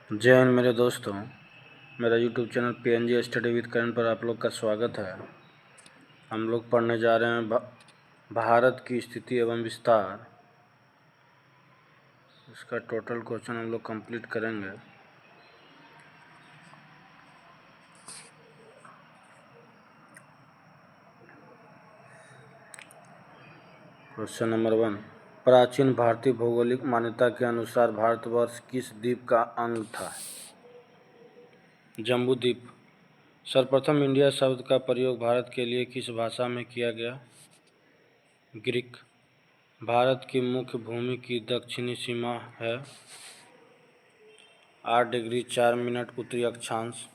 जय हिंद मेरे दोस्तों। मेरा YouTube channel PNG study with Karan पर आप लोग का स्वागत है। हम लोग पढ़ने जा रहे हैं भारत की स्थिति एवं विस्तार। इसका टोटल क्वेश्चन हम लोग कंप्लीट करेंगे। क्वेश्चन नंबर 1, प्राचीन भारतीय भौगोलिक मान्यता के अनुसार भारतवर्ष किस द्वीप का अंग था? जम्बू द्वीप। सर्वप्रथम इंडिया शब्द का प्रयोग भारत के लिए किस भाषा में किया गया? ग्रीक। भारत की मुख्य भूमि की दक्षिणी सीमा है 8 डिग्री 4 मिनट उत्तरी अक्षांश।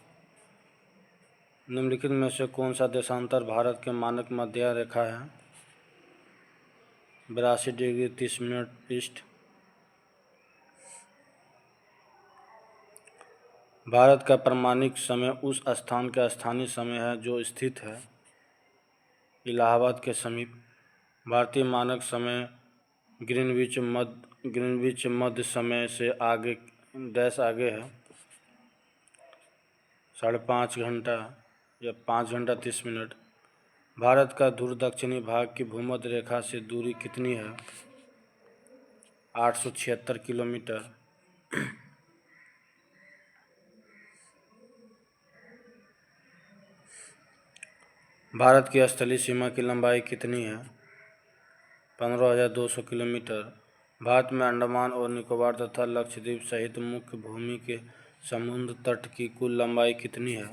निम्नलिखित में से कौन सा देशांतर भारत के मानक मध्य रेखा है? 82 डिग्री 30 मिनट ईस्ट। भारत का प्रमाणिक समय उस स्थान का स्थानीय समय है जो स्थित है इलाहाबाद के समीप। भारतीय मानक समय ग्रीनविच मध्य समय से आगे आगे है 5.5 घंटा या 5 घंटा 30 मिनट। भारत का दूर दक्षिणी भाग की भूमध्य रेखा से दूरी कितनी है? 876 किलोमीटर। भारत की स्थलीय सीमा की लंबाई कितनी है? 15,200 किलोमीटर। भारत में अंडमान और निकोबार तथा लक्षद्वीप सहित मुख्य भूमि के समुद्र तट की कुल लंबाई कितनी है?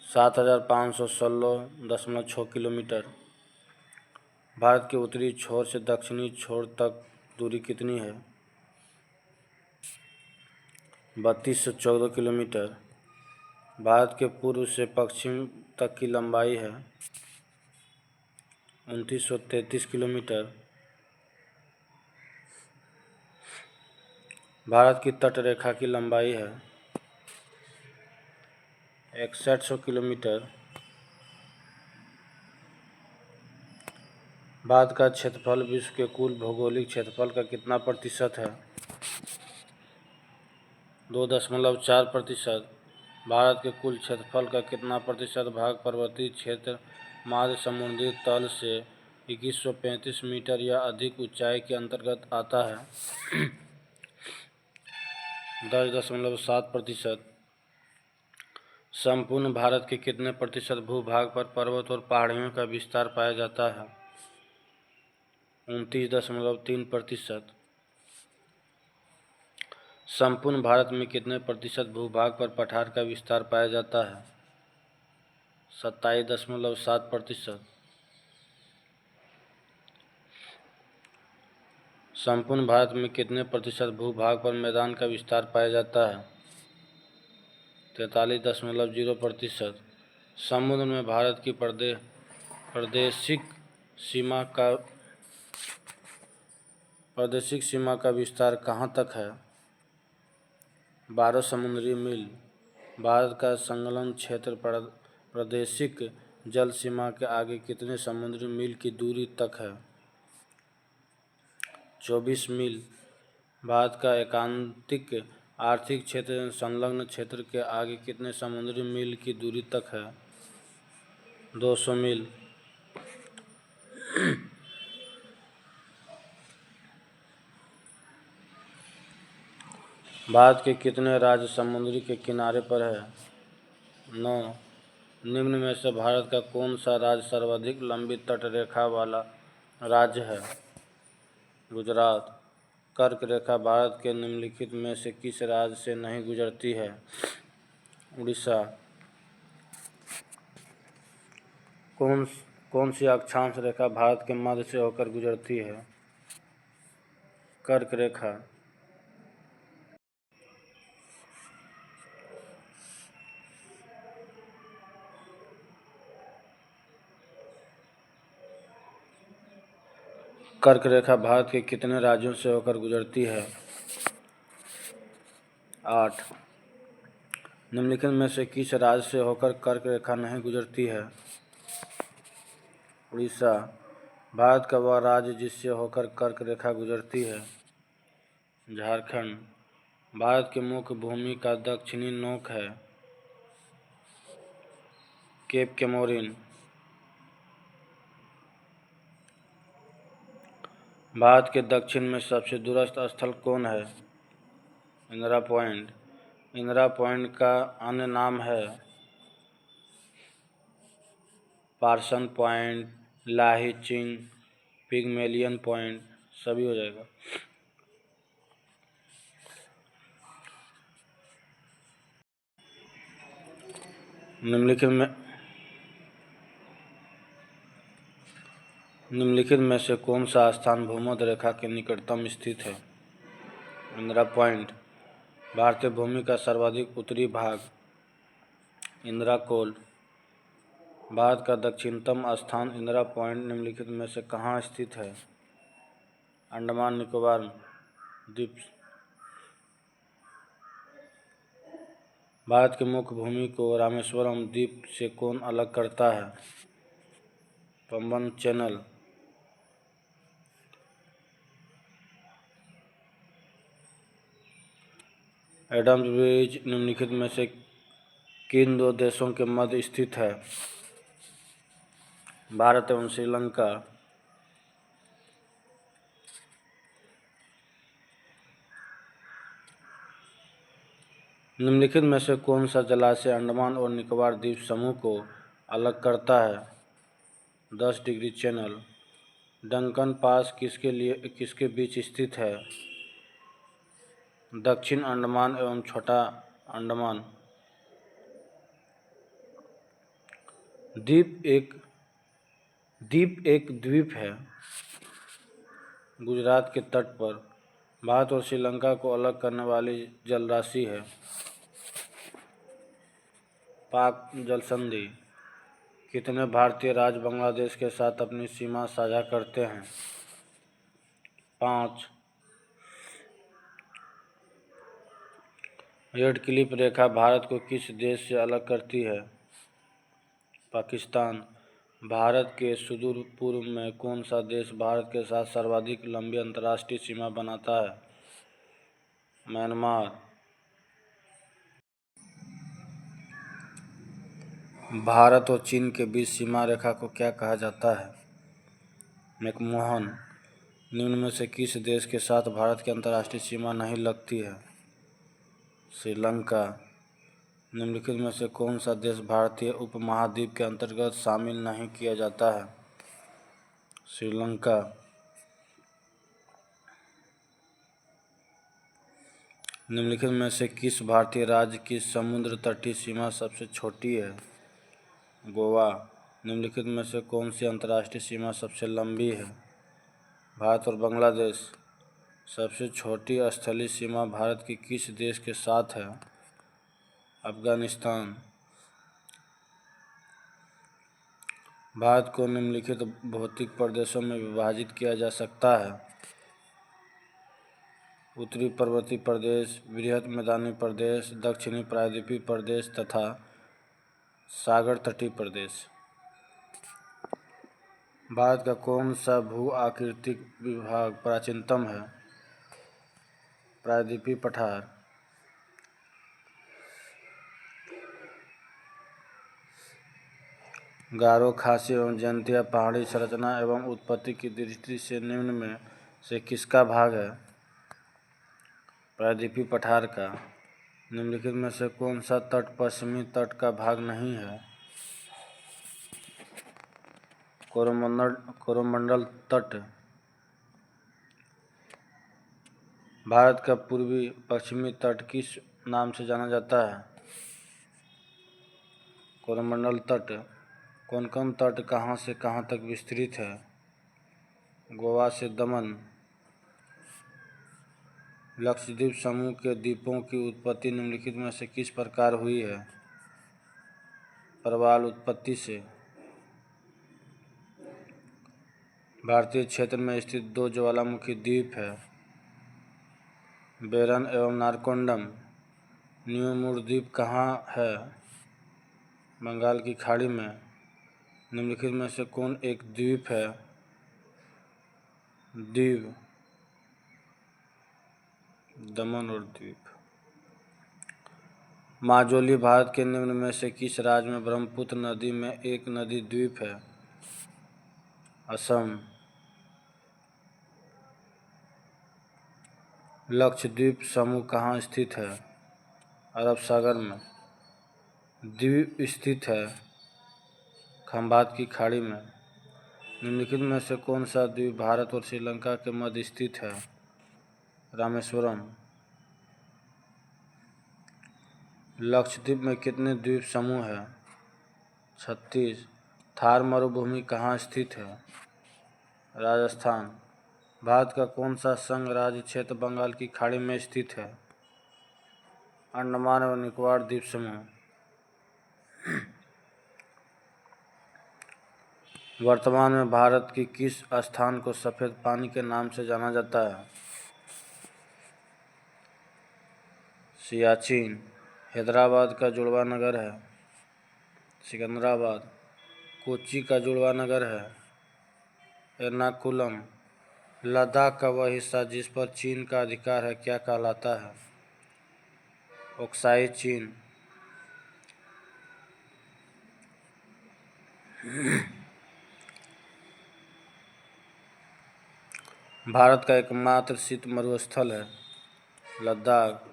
7,516.6 किलोमीटर। भारत के उत्तरी छोर से दक्षिणी छोर तक दूरी कितनी है? 3214 किलोमीटर। भारत के पूर्व से पश्चिम तक की लंबाई है 2933 किलोमीटर। भारत की तट रेखा की लंबाई है 6100 किलोमीटर। भारत का क्षेत्रफल विश्व के कुल भौगोलिक क्षेत्रफल का कितना प्रतिशत है? 2.4%। भारत के कुल क्षेत्रफल का कितना प्रतिशत भाग पर्वतीय क्षेत्र माध्य समुद्री तल से 2135 मीटर या अधिक ऊंचाई के अंतर्गत आता है? 10.7%। संपूर्ण भारत के कितने प्रतिशत भूभाग पर पर्वत और पहाड़ियों का विस्तार पाया जाता है? 29.3%। संपूर्ण भारत में कितने प्रतिशत भूभाग पर पठार का विस्तार पाया जाता है? 27.7%। संपूर्ण भारत में कितने प्रतिशत भूभाग पर मैदान का विस्तार पाया जाता है? 43.0%। समुद्र में भारत की प्रादेशिक सीमा का विस्तार कहाँ तक है? 12 समुद्री मील। भारत का संलग्न क्षेत्र प्रादेशिक जल सीमा के आगे कितने समुद्री मील की दूरी तक है? 24 मील। भारत का एकांतिक आर्थिक क्षेत्र संलग्न क्षेत्र के आगे कितने समुद्री मील की दूरी तक है? 200 मील। भारत के कितने राज्य समुद्र के किनारे पर है? 9। निम्न में से भारत का कौन सा राज्य सर्वाधिक लंबी तट रेखा वाला राज्य है? गुजरात। कर्क रेखा भारत के निम्नलिखित में से किस राज्य से नहीं गुजरती है? उड़ीसा। कौन सी अक्षांश रेखा भारत के मध्य से होकर गुजरती है? कर्क रेखा। कर्क रेखा भारत के कितने राज्यों से होकर गुजरती है? 8। निम्नलिखित में से किस राज्य से होकर कर्क रेखा नहीं गुजरती है? उड़ीसा। भारत का वह राज्य जिससे होकर कर्क रेखा गुजरती है? झारखंड। भारत की मुख्य भूमि का दक्षिणी नोक है केप कैमोरिन। भारत के दक्षिण में सबसे दूरस्थ स्थल कौन है? इंदिरा पॉइंट। इंदिरा पॉइंट का अन्य नाम है पार्सन पॉइंट, लाही चिंग, पिगमेलियन पॉइंट, सभी हो जाएगा। निम्नलिखित में से कौन सा स्थान भूमध्य रेखा के निकटतम स्थित है? इंदिरा पॉइंट। भारतीय भूमि का सर्वाधिक उत्तरी भाग इंदिरा कोल। भारत का दक्षिणतम स्थान इंदिरा पॉइंट निम्नलिखित में से कहाँ स्थित है? अंडमान निकोबार द्वीप। भारत की मुख्य भूमि को रामेश्वरम द्वीप से कौन अलग करता है? पंबन चैनल। एडम्स ब्रिज निम्नलिखित में से किन दो देशों के मध्य स्थित है? भारत एवं श्रीलंका। निम्नलिखित में से कौन सा जलाशय अंडमान और निकोबार द्वीप समूह को अलग करता है? 10 डिग्री चैनल। डंकन पास किसके बीच स्थित है? दक्षिण अंडमान एवं छोटा अंडमान। द्वीप एक द्वीप है गुजरात के तट पर। भारत और श्रीलंका को अलग करने वाली जलराशि है पाक जल संधि। कितने भारतीय राज्य बांग्लादेश के साथ अपनी सीमा साझा करते हैं? 5। रेड क्लिफ रेखा भारत को किस देश से अलग करती है? पाकिस्तान। भारत के सुदूर पूर्व में कौन सा देश भारत के साथ सर्वाधिक लंबी अंतर्राष्ट्रीय सीमा बनाता है? म्यांमार। भारत और चीन के बीच सीमा रेखा को क्या कहा जाता है? मैकमोहन। निम्न में से किस देश के साथ भारत की अंतर्राष्ट्रीय सीमा नहीं लगती है? श्रीलंका। निम्नलिखित में से कौन सा देश भारतीय उपमहाद्वीप के अंतर्गत शामिल नहीं किया जाता है? श्रीलंका। निम्नलिखित में से किस भारतीय राज्य की समुद्र तटीय सीमा सबसे छोटी है? गोवा। निम्नलिखित में से कौन सी अंतर्राष्ट्रीय सीमा सबसे लंबी है? भारत और बांग्लादेश। सबसे छोटी स्थलीय सीमा भारत की किस देश के साथ है? अफगानिस्तान। भारत को निम्नलिखित भौतिक प्रदेशों में विभाजित किया जा सकता है? उत्तरी पर्वतीय प्रदेश, बृहद मैदानी प्रदेश, दक्षिणी प्रायद्वीपीय प्रदेश तथा सागर तटीय प्रदेश। भारत का कौन सा भू आकृतिक विभाग प्राचीनतम है? प्रायद्वीपीय पठार। गारो, खासी एवं जयंतिया पहाड़ी संरचना एवं उत्पत्ति की दृष्टि से निम्न में से किसका भाग है? प्रायद्वीपीय पठार का। निम्नलिखित में से कौन सा तट पश्चिमी तट का भाग नहीं है? कोरोमंडल तट। भारत का पूर्वी पश्चिमी तट किस नाम से जाना जाता है? कोरोमंडल तट। कोंकण तट कहाँ से कहाँ तक विस्तृत है? गोवा से दमन। लक्षद्वीप समूह के द्वीपों की उत्पत्ति निम्नलिखित में से किस प्रकार हुई है? प्रवाल उत्पत्ति से। भारतीय क्षेत्र में स्थित दो ज्वालामुखी द्वीप है बेरन एवं नारकोंडम। न्यू मूर द्वीप कहाँ है? बंगाल की खाड़ी में। निम्नलिखित में से कौन एक द्वीप है? दीव। दमन और द्वीप। माजुली भारत के निम्न में से किस राज्य में ब्रह्मपुत्र नदी में एक नदी द्वीप है? असम। लक्षद्वीप समूह कहाँ स्थित है? अरब सागर में। द्वीप स्थित है खंबात की खाड़ी में। निम्नलिखित में से कौन सा द्वीप भारत और श्रीलंका के मध्य स्थित है? रामेश्वरम। लक्षद्वीप में कितने द्वीप समूह हैं? 36। थार मरुभूमि कहाँ स्थित है? राजस्थान। भारत का कौन सा संघ राज्य क्षेत्र बंगाल की खाड़ी में स्थित है? अंडमान एवं निकोबार द्वीप समूह। वर्तमान में भारत की किस स्थान को सफ़ेद पानी के नाम से जाना जाता है? सियाचिन। हैदराबाद का जुड़वा नगर है सिकंदराबाद। कोच्चि का जुड़वा नगर है एर्नाकुलम। लद्दाख का वह हिस्सा जिस पर चीन का अधिकार है क्या कहलाता है? ओक्साई चीन। भारत का एकमात्र शीत मरुस्थल है लद्दाख।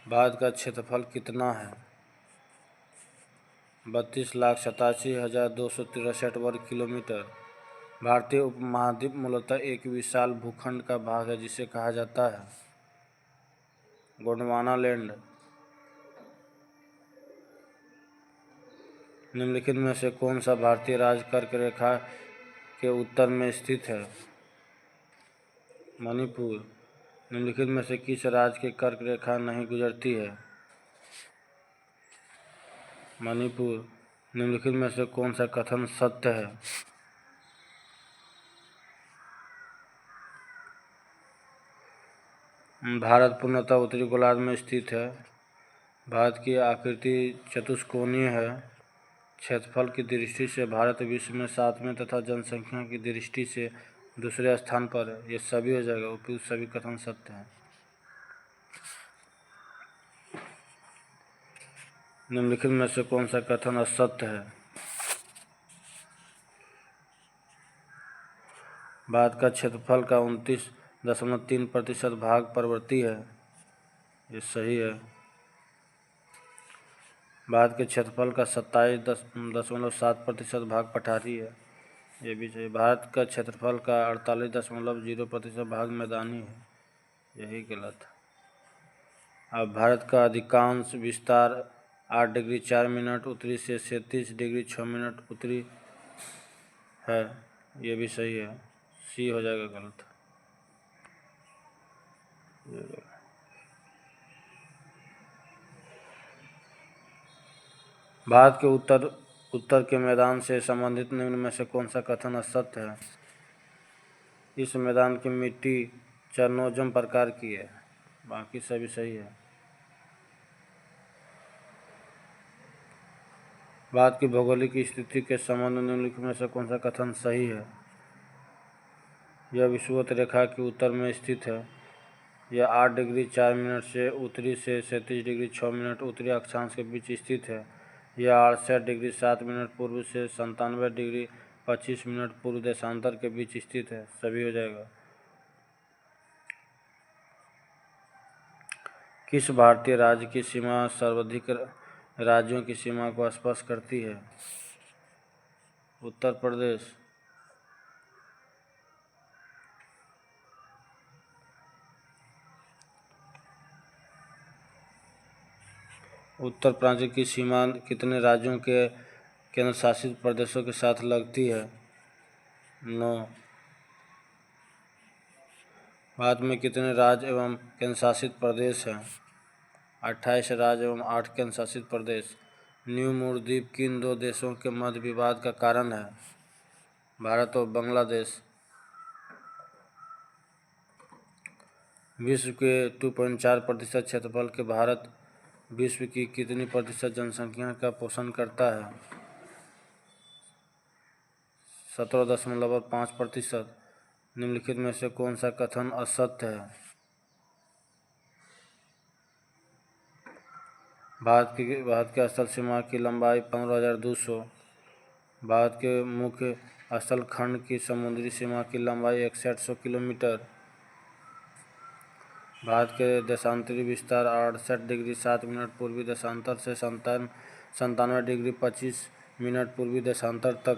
भारत का क्षेत्रफल कितना है? 32,87,263 वर्ग किलोमीटर। भारतीय उपमहाद्वीप मूलतः एक विशाल भूखंड का भाग है जिसे कहा जाता है गोंडवाना लैंड। निम्नलिखित में से कौन सा भारतीय राज्य कर्क रेखा के उत्तर में स्थित है? मणिपुर। निम्नलिखित में से किस राज्य की कर्क रेखा नहीं गुजरती है? मणिपुर। निम्नलिखित में से कौन सा कथन सत्य है? भारत पूर्णतः उत्तरी गोलार्ध में स्थित है। भारत की आकृति चतुष्कोणीय है। क्षेत्रफल की दृष्टि से भारत विश्व में 7वें तथा जनसंख्या की दृष्टि से दूसरे स्थान पर है। ये सभी हो जाएगा, उपयुक्त सभी कथन सत्य हैं। निम्नलिखित में से कौन सा कथन असत्य है? भारत का क्षेत्रफल का 29.3% भाग पर्वतीय है। ये सही है। भारत के क्षेत्रफल का 27.7% भाग पठारी है। ये भी सही। भारत का क्षेत्रफल का 48.0% भाग मैदानी है। यही गलत है। अब भारत का अधिकांश विस्तार 8 डिग्री 4 मिनट उत्तरी से 37 डिग्री 6 मिनट उत्तरी है। ये भी सही है। सी हो जाएगा गलत। भारत के उत्तर के मैदान से संबंधित निम्न में से कौन सा कथन असत्य है? इस मैदान की मिट्टी चरनोजम प्रकार की है। बाकी सभी सही है। भारत की भौगोलिक स्थिति के संबंध में निम्नलिखित में से कौन सा कथन सही है? यह विषुवत रेखा के उत्तर में स्थित है। यह 8 डिग्री 4 मिनट से उत्तरी से 37 डिग्री 6 मिनट उत्तरी अक्षांश के बीच स्थित है। यह 68 डिग्री 7 मिनट पूर्व से 97 डिग्री 25 मिनट पूर्व देशांतर के बीच स्थित है। सभी हो जाएगा। किस भारतीय राज्य की सीमा सर्वाधिक राज्यों की सीमा को स्पर्श करती है? उत्तर प्रदेश। उत्तर प्रांत की सीमा कितने राज्यों के केंद्र शासित प्रदेशों के साथ लगती है? 9। भारत में कितने राज्य एवं केंद्र शासित प्रदेश हैं? 28 राज्य एवं 8 केंद्र शासित प्रदेश। न्यू मूर द्वीप किन दो देशों के मध्य विवाद का कारण है? भारत और बांग्लादेश। विश्व के 2.4% क्षेत्रफल के भारत विश्व की कितनी प्रतिशत जनसंख्या का पोषण करता है? 17.5%। निम्नलिखित में से कौन सा कथन असत्य है? भारत के स्थल सीमा की लंबाई 15,200। भारत के मुख्य स्थल खंड की समुद्री सीमा की लंबाई 6100 किलोमीटर। भारत के देशांतरी विस्तार 68 डिग्री 7 मिनट पूर्वी देशांतर से 97 डिग्री 25 मिनट पूर्वी देशांतर तक।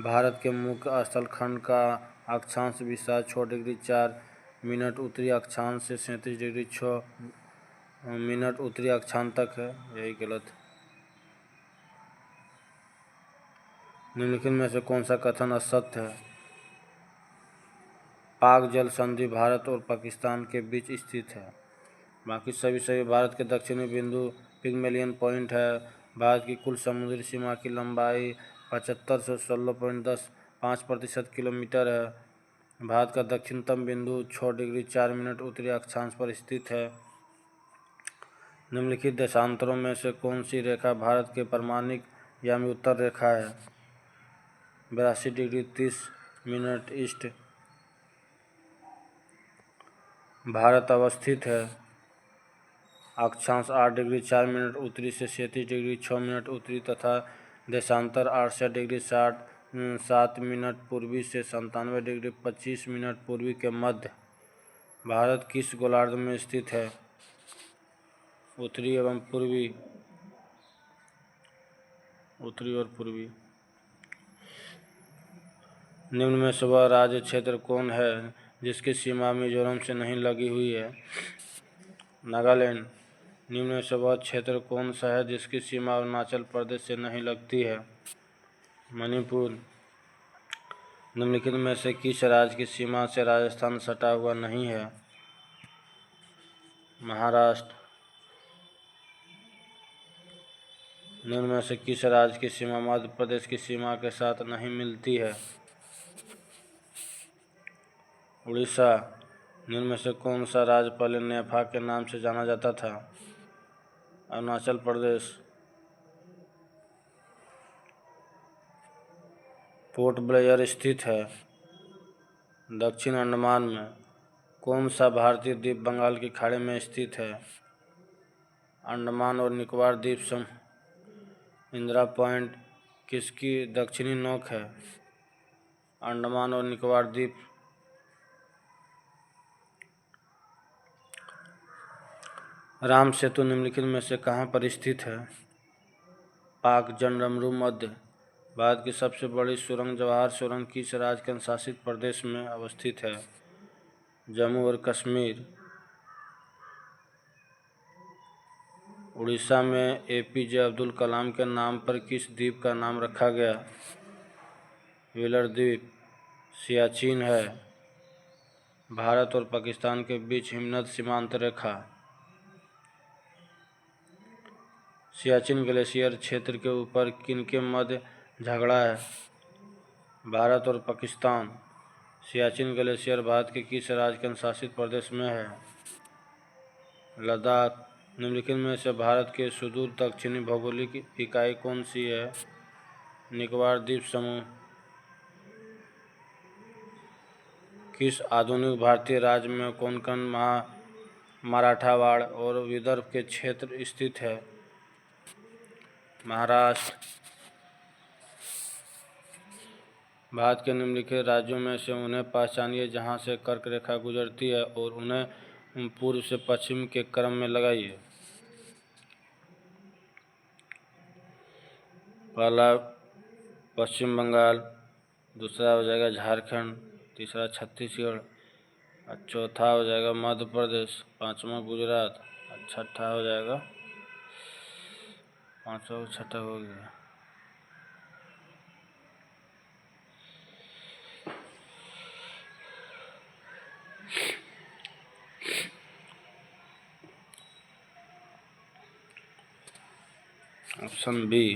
भारत के मुख्य स्थल खंड का अक्षांश विस्तार 6 डिग्री 4 मिनट उत्तरी अक्षांश से 37 डिग्री 6 मिनट उत्तरी अक्षांश तक है। यही गलत। निम्नलिखित में से कौन सा कथन असत्य है? पाक जल संधि भारत और पाकिस्तान के बीच स्थित है। बाकी सभी भारत के दक्षिणी बिंदु पिग्मेलियन पॉइंट है। भारत की कुल समुद्री सीमा की लंबाई 75 से 16.5% किलोमीटर है। भारत का दक्षिणतम बिंदु 6 डिग्री 4 मिनट उत्तरी अक्षांश पर स्थित है। निम्नलिखित देशांतरों में से कौन सी रेखा भारत के परमाणिक यामी उत्तर रेखा है? 82 डिग्री 30 मिनट ईस्ट भारत अवस्थित है। अक्षांश 8 डिग्री 4 मिनट उत्तरी से 37 डिग्री 6 मिनट उत्तरी तथा देशांतर 68 डिग्री 7 मिनट पूर्वी से 97 डिग्री 25 मिनट पूर्वी के मध्य। भारत किस गोलार्ध में स्थित है? उत्तरी एवं पूर्वी, उत्तरी और पूर्वी। निम्न में से वह राज्य क्षेत्र कौन है जिसकी सीमा मिजोरम से नहीं लगी हुई है? नागालैंड। निम्न में से वह क्षेत्र कौन सा है जिसकी सीमा अरुणाचल प्रदेश से नहीं लगती है? मणिपुर। निम्नलिखित में से किस राज्य की सीमा से राजस्थान सटा हुआ नहीं है? महाराष्ट्र। निम्न में से किस राज्य की सीमा मध्य प्रदेश की सीमा के साथ नहीं मिलती है? उड़ीसा। निम्न में से कौन सा राज्य पहले नेफा के नाम से जाना जाता था? अरुणाचल प्रदेश। पोर्ट ब्लेयर स्थित है दक्षिण अंडमान में। कौन सा भारतीय द्वीप बंगाल की खाड़ी में स्थित है? अंडमान और निकोबार द्वीप समूह। इंदिरा पॉइंट किसकी दक्षिणी नोक है? अंडमान और निकोबार द्वीप। राम सेतु निम्नलिखित में से कहाँ पर स्थित है? पाक जनरमरू मध्य। भारत की सबसे बड़ी सुरंग जवाहर सुरंग किस राज्य के शासित प्रदेश में अवस्थित है? जम्मू और कश्मीर। उड़ीसा में एपीजे अब्दुल कलाम के नाम पर किस द्वीप का नाम रखा गया? व्हीलर द्वीप। सियाचिन है भारत और पाकिस्तान के बीच हिमनद सीमांत रेखा। सियाचिन ग्लेशियर क्षेत्र के ऊपर किनके मध्य झगड़ा है? भारत और पाकिस्तान। सियाचिन ग्लेशियर भारत के किस राज्य के शासित प्रदेश में है? लद्दाख। निम्नलिखित में से भारत के सुदूर दक्षिणी भौगोलिक इकाई कौन सी है? निकोबार द्वीप समूह। किस आधुनिक भारतीय राज्य में कोंकण, मराठवाड़ और विदर्भ के क्षेत्र स्थित है? महाराष्ट्र। भारत के निम्नलिखित राज्यों में से उन्हें पहचानिए जहां से कर्क रेखा गुजरती है और उन्हें पूर्व से पश्चिम के क्रम में लगाइए। पहला पश्चिम बंगाल, दूसरा हो जाएगा झारखंड, तीसरा छत्तीसगढ़, और चौथा हो जाएगा मध्य प्रदेश, पांचवा गुजरात, और छठा हो जाएगा, पांचवा और छठा हो गया ऑप्शन बी।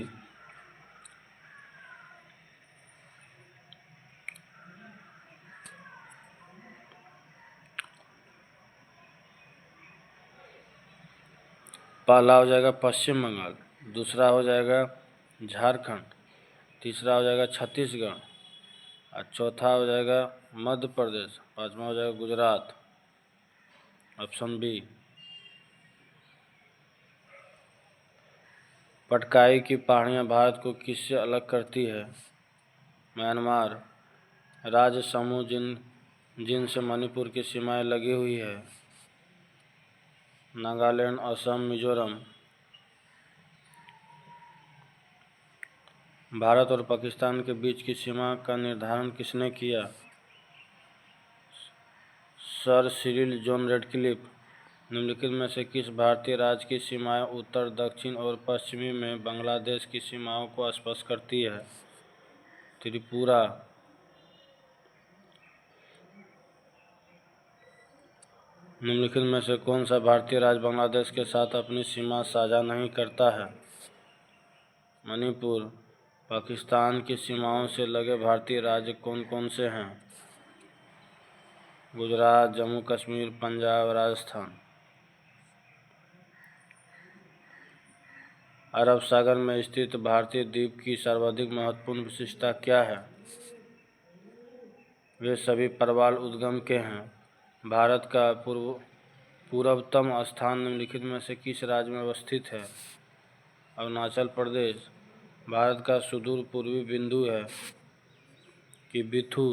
पहला हो जाएगा पश्चिम बंगाल, दूसरा हो जाएगा झारखंड, तीसरा हो जाएगा छत्तीसगढ़, और चौथा हो जाएगा मध्य प्रदेश, पांचवा हो जाएगा गुजरात। Option B. पटकाई की पहाड़ियाँ भारत को किससे अलग करती है? म्यांमार। राज्य समूह जिनसे मणिपुर की सीमाएं लगी हुई है? नागालैंड, असम, मिजोरम। भारत और पाकिस्तान के बीच की सीमा का निर्धारण किसने किया? Sir Cyril John Radcliffe. निम्नलिखित में से किस भारतीय राज्य की सीमाएं उत्तर, दक्षिण और पश्चिमी में बांग्लादेश की सीमाओं को स्पर्श करती है? त्रिपुरा। निम्नलिखित में से कौन सा भारतीय राज्य बांग्लादेश के साथ अपनी सीमा साझा नहीं करता है? मणिपुर। पाकिस्तान की सीमाओं से लगे भारतीय राज्य कौन कौन से हैं? गुजरात, जम्मू कश्मीर, पंजाब, राजस्थान। अरब सागर में स्थित भारतीय द्वीप की सर्वाधिक महत्वपूर्ण विशेषता क्या है? वे सभी प्रवाल उद्गम के हैं। भारत का पूर्वतम स्थान निम्नलिखित में से किस राज्य में अवस्थित है? अरुणाचल प्रदेश। भारत का सुदूर पूर्वी बिंदु है कि बिथू।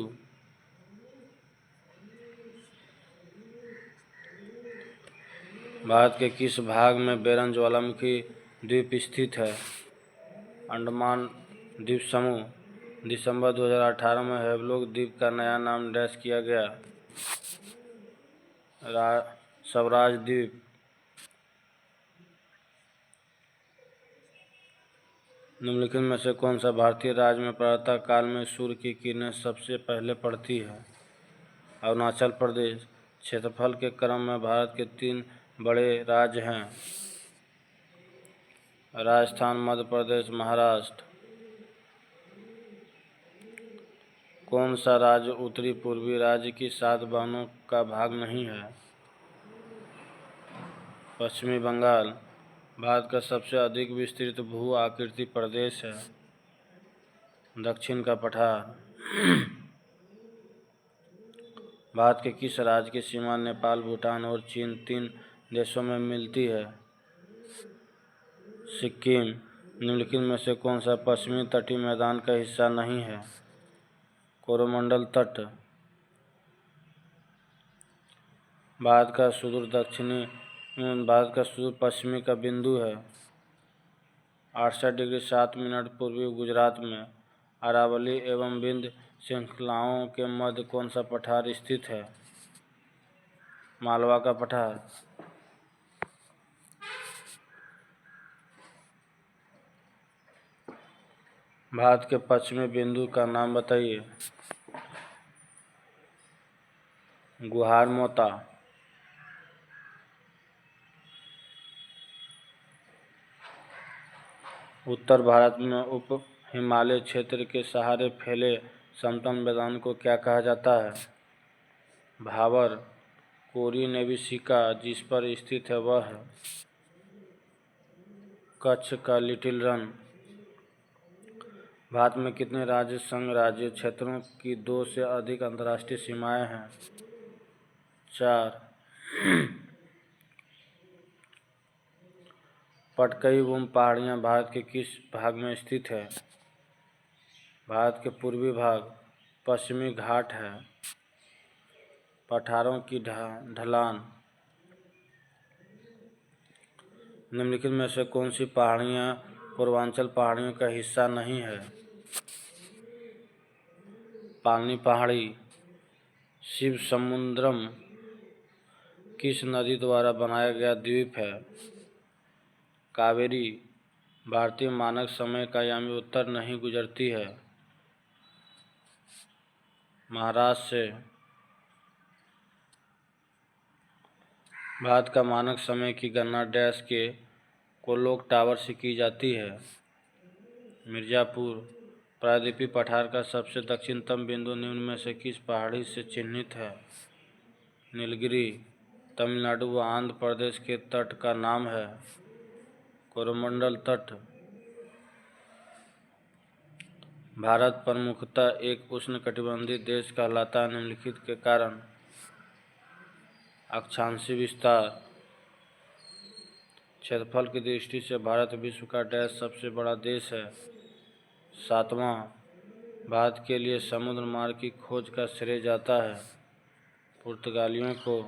भारत के किस भाग में बेरन ज्वालामुखी द्वीप स्थित है? अंडमान द्वीप समूह। दिसंबर 2018 में हैवलॉक द्वीप का नया नाम डैश किया गया? स्वराज द्वीप। निम्नलिखित में से कौन सा भारतीय राज्य में प्रातः काल में सूर्य की किरणें सबसे पहले पड़ती है? अरुणाचल प्रदेश। क्षेत्रफल के क्रम में भारत के 3 बड़े राज्य हैं? राजस्थान, मध्य प्रदेश, महाराष्ट्र। कौन सा राज्य उत्तरी पूर्वी राज्य की 7 बहनों का भाग नहीं है? पश्चिमी बंगाल। भारत का सबसे अधिक विस्तृत भू आकृति प्रदेश है? दक्षिण का पठार। भारत के किस राज्य की सीमा नेपाल, भूटान और चीन 3 देशों में मिलती है? सिक्किम। निम्नलिखित में से कौन सा पश्चिमी तटीय मैदान का हिस्सा नहीं है? कोरोमंडल तट। भारत का सुदूर पश्चिमी का बिंदु है? 68 डिग्री 7 मिनट पूर्वी गुजरात में। अरावली एवं विंध्य श्रृंखलाओं के मध्य कौन सा पठार स्थित है? मालवा का पठार। भारत के पश्चिमी बिंदु का नाम बताइए। गुहार मोता। उत्तर भारत में उप हिमालय क्षेत्र के सहारे फैले समतल मैदान को क्या कहा जाता है? भाबर। कोरी नेविसिका जिस पर स्थित है वह है? कच्छ का लिटिल रन। भारत में कितने राज्य संघ राज्य क्षेत्रों की 2 से अधिक अंतर्राष्ट्रीय सीमाएं हैं? 4। पटकई पहाड़ियाँ भारत के किस भाग में स्थित है? भारत के पूर्वी भाग। पश्चिमी घाट है? पठारों की ढलान। निम्नलिखित में से कौन सी पहाड़ियाँ पूर्वांचल पहाड़ियों का हिस्सा नहीं है? पालनी पहाड़ी। शिव समुद्रम किस नदी द्वारा बनाया गया द्वीप है? कावेरी। भारतीय मानक समय का यामी उत्तर नहीं गुजरती है? महाराष्ट्र से। भारत का मानक समय की गणना डैश के कोलोक टावर से की जाती है? मिर्ज़ापुर। प्रायद्वीपीय पठार का सबसे दक्षिणतम बिंदु निम्न में से किस पहाड़ी से चिन्हित है? नीलगिरी। तमिलनाडु व आंध्र प्रदेश के तट का नाम है? कोरोमंडल तट। भारत प्रमुखतः एक उष्णकटिबंधीय देश कहलाता है निम्नलिखित के कारण? अक्षांशीय विस्तार। क्षेत्रफल की दृष्टि से भारत विश्व का डैश सबसे बड़ा देश है। 7वां, भारत के लिए समुद्र मार्ग की खोज का श्रेय जाता है पुर्तगालियों को।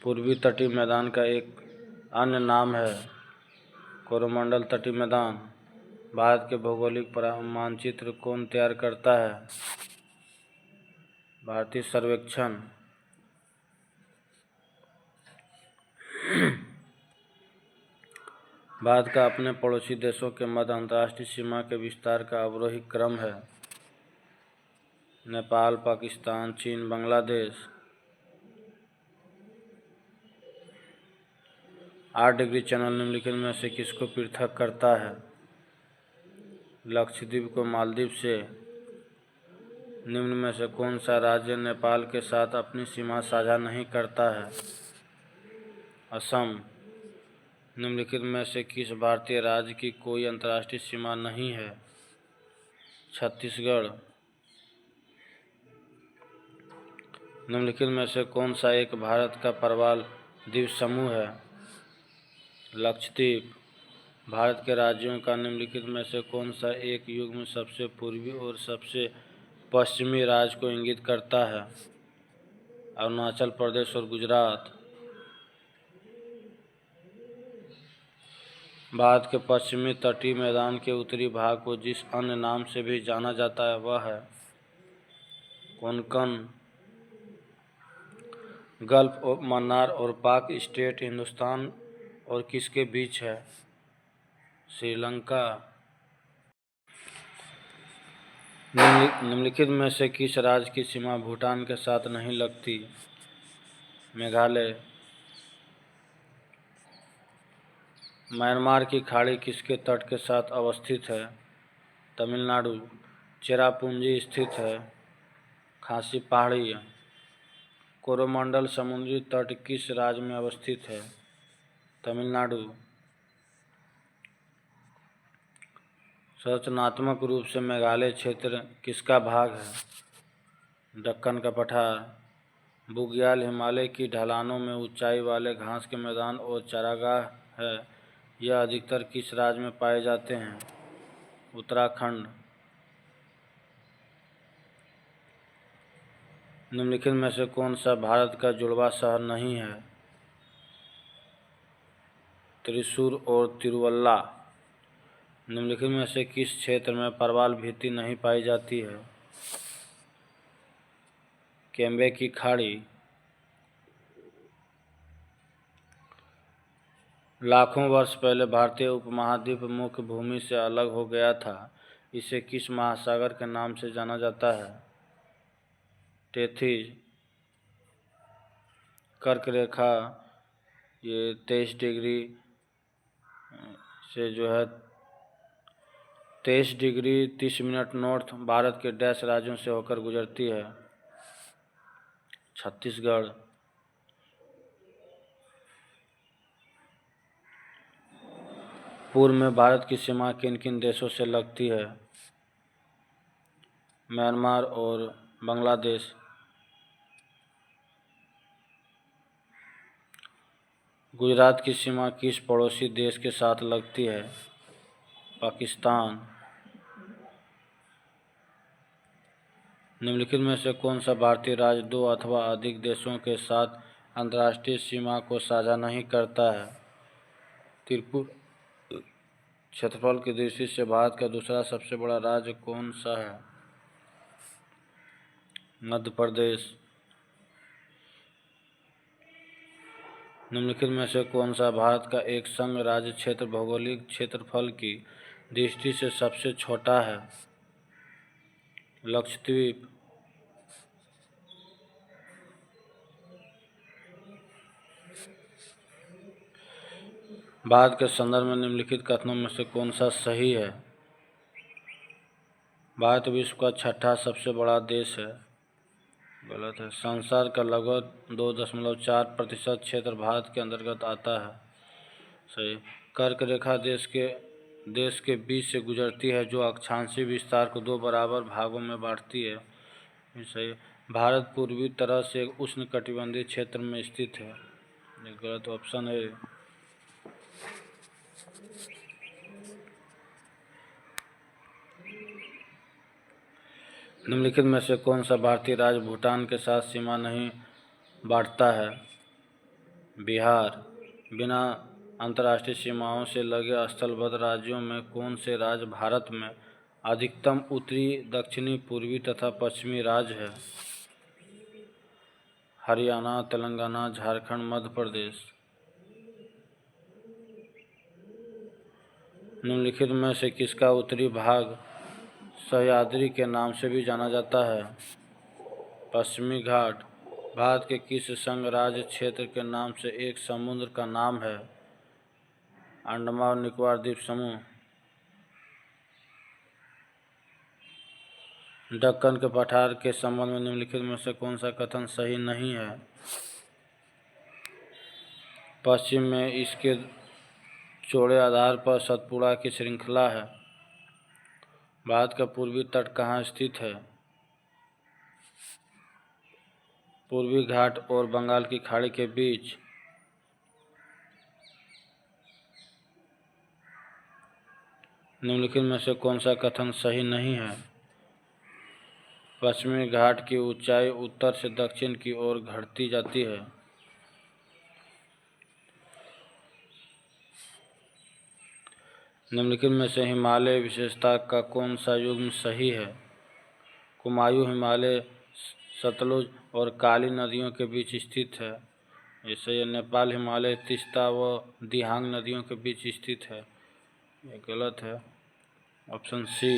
पूर्वी तटीय मैदान का एक अन्य नाम है कोरोमंडल तटीय मैदान। भारत के भौगोलिक मानचित्र कौन तैयार करता है? भारतीय सर्वेक्षण। भारत का अपने पड़ोसी देशों के मध्य अंतर्राष्ट्रीय सीमा के विस्तार का अवरोही क्रम है। नेपाल, पाकिस्तान, चीन, बांग्लादेश। 8 डिग्री चैनल निम्नलिखित में से किसको पृथक करता है? लक्षद्वीप को मालदीव से। निम्न में से कौन सा राज्य नेपाल के साथ अपनी सीमा साझा नहीं करता है? असम। निम्नलिखित में से किस भारतीय राज्य की कोई अंतर्राष्ट्रीय सीमा नहीं है? छत्तीसगढ़। निम्नलिखित में से कौन सा एक भारत का प्रवाल द्वीप समूह है? लक्षद्वीप। भारत के राज्यों का निम्नलिखित में से कौन सा एक युग्म सबसे पूर्वी और सबसे पश्चिमी राज्य को इंगित करता है? अरुणाचल प्रदेश और गुजरात। भारत के पश्चिमी तटीय मैदान के उत्तरी भाग को जिस अन्य नाम से भी जाना जाता है वह है कोंकण। गल्फ ऑफ मन्नार और पाक स्टेट हिंदुस्तान और किसके बीच है? श्रीलंका। निम्नलिखित में से किस राज्य की सीमा भूटान के साथ नहीं लगती? मेघालय। म्यांमार की खाड़ी किसके तट के साथ अवस्थित है? तमिलनाडु। चेरापूंजी स्थित है। खासी पहाड़ी। कोरोमंडल समुद्री तट किस राज्य में अवस्थित है? तमिलनाडु। संरचनात्मक रूप से मेघालय क्षेत्र किसका भाग है? दक्कन का पठार। बुग्याल हिमालय की ढलानों में ऊंचाई वाले घास के मैदान और चारागाह है। यह अधिकतर किस राज्य में पाए जाते हैं? उत्तराखंड। निम्नलिखित में से कौन सा भारत का जुड़वा शहर नहीं है? त्रिशूर और तिरुवल्ला। निम्नलिखित में से किस क्षेत्र में प्रवाल भित्ति नहीं पाई जाती है? केम्बे की खाड़ी। लाखों वर्ष पहले भारतीय उपमहाद्वीप मुख्य भूमि से अलग हो गया था। इसे किस महासागर के नाम से जाना जाता है? टेथिस। कर्क रेखा ये 23 डिग्री से जो है 23 डिग्री 30 मिनट नॉर्थ भारत के डैश राज्यों से होकर गुजरती है? छत्तीसगढ़। पूर्व में भारत की सीमा किन किन देशों से लगती है? म्यांमार और बांग्लादेश। गुजरात की सीमा किस पड़ोसी देश के साथ लगती है? पाकिस्तान। निम्नलिखित में से कौन सा भारतीय राज्य 2 अथवा अधिक देशों के साथ अंतर्राष्ट्रीय सीमा को साझा नहीं करता है? त्रिपुरा। क्षेत्रफल की दृष्टि से भारत का दूसरा सबसे बड़ा राज्य कौन सा है? मध्य प्रदेश। निम्नलिखित में से कौन सा भारत का एक संघ राज्य क्षेत्र भौगोलिक क्षेत्रफल की दृष्टि से सबसे छोटा है? लक्षद्वीप। भारत के संदर्भ में निम्नलिखित कथनों में से कौन सा सही है? भारत विश्व का छठा सबसे बड़ा देश है। गलत है। संसार का लगभग 2.4% क्षेत्र भारत के अंतर्गत आता है। सही। कर्क रेखा देश के बीच से गुजरती है जो अक्षांशीय विस्तार को 2 बराबर भागों में बांटती है। सही। भारत पूर्वी तरह से उष्णकटिबंधीय क्षेत्र में स्थित है। ये गलत ऑप्शन है। निम्नलिखित में से कौन सा भारतीय राज्य भूटान के साथ सीमा नहीं बांटता है? बिहार। बिना अंतर्राष्ट्रीय सीमाओं से लगे स्थलबद्ध राज्यों में कौन से राज्य भारत में अधिकतम उत्तरी, दक्षिणी, पूर्वी तथा पश्चिमी राज्य है? हरियाणा, तेलंगाना, झारखंड, मध्य प्रदेश। निम्नलिखित में से किसका उत्तरी भाग सह्याद्री के नाम से भी जाना जाता है? पश्चिमी घाट। भारत के किस संघ राज्य क्षेत्र के नाम से एक समुद्र का नाम है? अंडमान और निकोबार द्वीप समूह। दक्कन के पठार के संबंध में निम्नलिखित में से कौन सा कथन सही नहीं है? पश्चिम में इसके चौड़े आधार पर सतपुड़ा की श्रृंखला है। भारत का पूर्वी तट कहाँ स्थित है? पूर्वी घाट और बंगाल की खाड़ी के बीच। निम्नलिखित में से कौन सा कथन सही नहीं है? पश्चिमी घाट की ऊंचाई उत्तर से दक्षिण की ओर घटती जाती है। निम्नलिखित में से हिमालय विशेषता का कौन सा युग्म सही है? कुमायूं हिमालय सतलुज और काली नदियों के बीच स्थित है। ऐसे ये नेपाल हिमालय तीस्ता व दिहांग नदियों के बीच स्थित है। ये गलत है। Option C.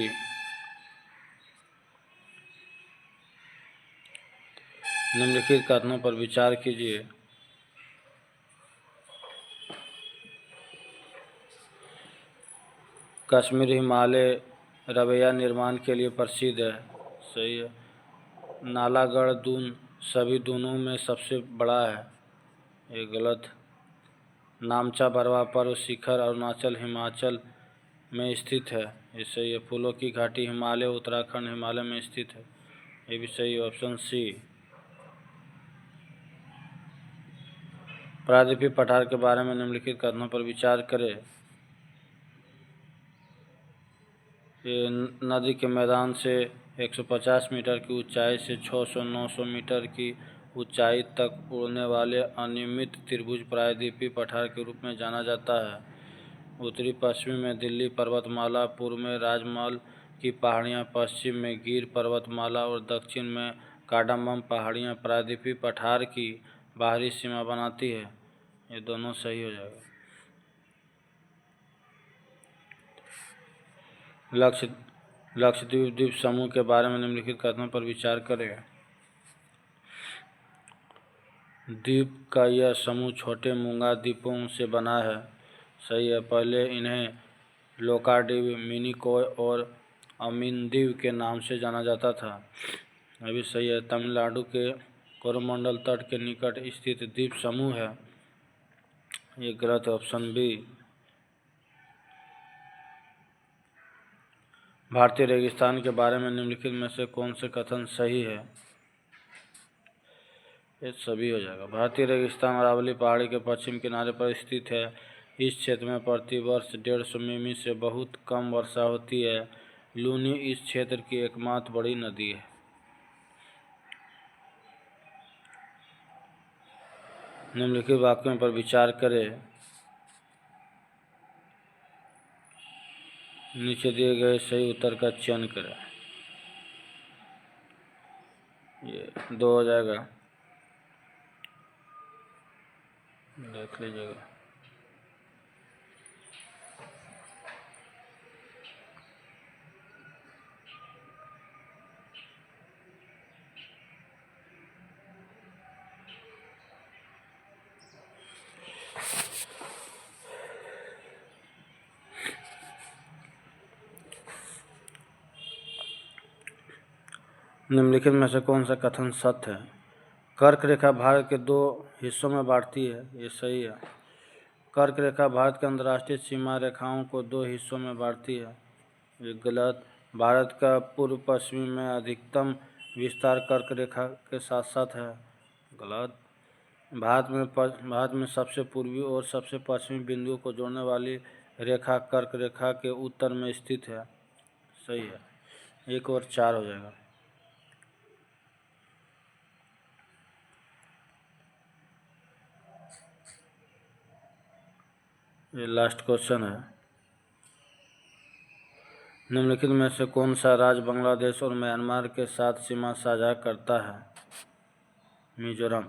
निम्नलिखित कथनों पर विचार कीजिए। कश्मीर हिमालय रवैया निर्माण के लिए प्रसिद्ध है। सही है। नालागढ़ दून सभी दूनों में सबसे बड़ा है। ये गलत। नामचा बरवा पर्व शिखर अरुणाचल हिमाचल में स्थित है। ये सही है। फूलों की घाटी हिमालय उत्तराखंड हिमालय में स्थित है। ये भी सही है। Option C. प्रायद्वीपीय पठार के बारे में निम्नलिखित कथनों पर विचार करें। ये नदी के मैदान से 150 मीटर की ऊंचाई से 600-900 मीटर की ऊंचाई तक उड़ने वाले अनियमित त्रिभुज प्रायद्वीपीय पठार के रूप में जाना जाता है। उत्तरी पश्चिम में दिल्ली पर्वतमाला, पूर्व में राजमहल की पहाड़ियाँ, पश्चिम में गिर पर्वतमाला और दक्षिण में कार्डामम पहाड़ियाँ प्रायद्वीपीय पठार की बाहरी सीमा बनाती है। ये दोनों सही हो जाएगा। लक्षद्वीप द्वीप समूह के बारे में निम्नलिखित कथनों पर विचार करें। द्वीप का यह समूह छोटे मूंगा द्वीपों से बना है। सही है। पहले इन्हें लोकाद्वीप, मिनिकॉय और अमीनद्वीप के नाम से जाना जाता था। अभी सही है। तमिलनाडु के कोरोमंडल तट के निकट स्थित द्वीप समूह है। ये गलत है। Option B. भारतीय रेगिस्तान के बारे में निम्नलिखित में से कौन से कथन सही है? ये सभी हो जाएगा। भारतीय रेगिस्तान अरावली पहाड़ी के पश्चिम किनारे पर स्थित है। इस क्षेत्र में प्रतिवर्ष 150 मिमी से बहुत कम वर्षा होती है। लूनी इस क्षेत्र की एकमात्र बड़ी नदी है। निम्नलिखित वाक्यों पर विचार करें। नीचे दिए गए सही उत्तर का चयन करें। ये 2 हो जाएगा। देख लीजिएगा। निम्नलिखित में से कौन सा कथन सत्य है? कर्क रेखा भारत के 2 हिस्सों में बांटती है। ये सही है। कर्क रेखा भारत के अंतर्राष्ट्रीय सीमा रेखाओं को 2 हिस्सों में बांटती है। ये गलत। भारत का पूर्व पश्चिमी में अधिकतम विस्तार कर्क रेखा के साथ साथ है। गलत। भारत में सबसे पूर्वी और सबसे पश्चिमी बिंदुओं को जोड़ने वाली रेखा कर्क रेखा के उत्तर में स्थित है। सही है। 1 और 4 हो जाएगा। ये लास्ट क्वेश्चन है। निम्नलिखित में से कौन सा राज्य बांग्लादेश और म्यांमार के साथ सीमा साझा करता है? मिजोरम।